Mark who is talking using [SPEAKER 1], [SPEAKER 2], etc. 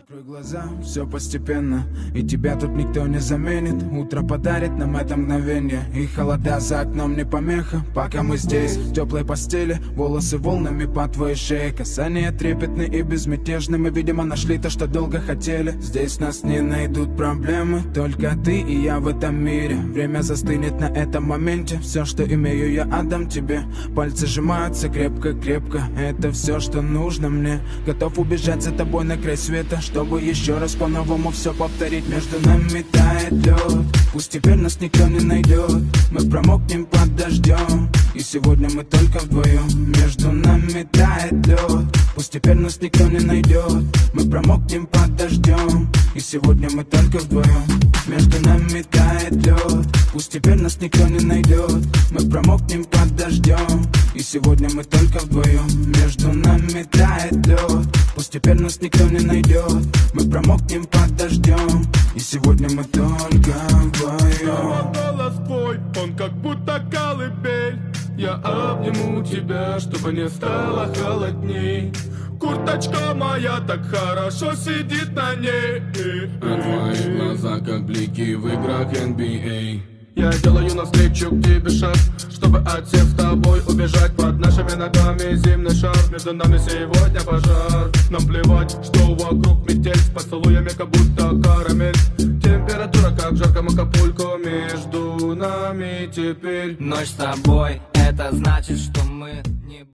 [SPEAKER 1] Открой глаза, все постепенно, и тебя тут никто не заменит. Утро подарит нам это мгновение, и холода за окном не помеха. Пока мы здесь, в теплой постели, волосы волнами по твоей шее. Касания трепетны и безмятежны, мы, видимо, нашли то, что долго хотели. Здесь нас не найдут проблемы, только ты и я в этом мире. Время застынет на этом моменте, все, что имею, я отдам тебе. Пальцы сжимаются крепко-крепко, это все, что нужно мне. Готов убежать за тобой на край света, чтобы еще раз по-новому все повторить. Между нами тает лед, пусть теперь нас никто не найдет. Мы промокнем под дождем, и сегодня мы только вдвоем. Между нами тает лед, пусть теперь нас никто не найдет. Мы промокнем под дождем, и сегодня мы только вдвоем. Между нами тает лед, пусть теперь нас никто не найдет. Мы промокнем под дождем, и сегодня мы только вдвоем. Между нами тает лед, пусть теперь нас никто не найдет. Мы промокнем под дождем, и сегодня мы только вдвоем.
[SPEAKER 2] Голос твой, он как будто колыбель. Я обниму тебя, чтобы не стало холодней. Курточка моя так хорошо сидит на ней.
[SPEAKER 3] А твои глаза как блики в играх NBA.
[SPEAKER 2] Я делаю навстречу к тебе шаг, чтобы от всех с тобой убежать. Под нашими ногами зимний шар, между нами сегодня пожар. Нам плевать, что вокруг метель, с поцелуями как будто карамель. Температура как в жарком Акапулько, между нами теперь
[SPEAKER 4] ночь с тобой, это значит, что мы не...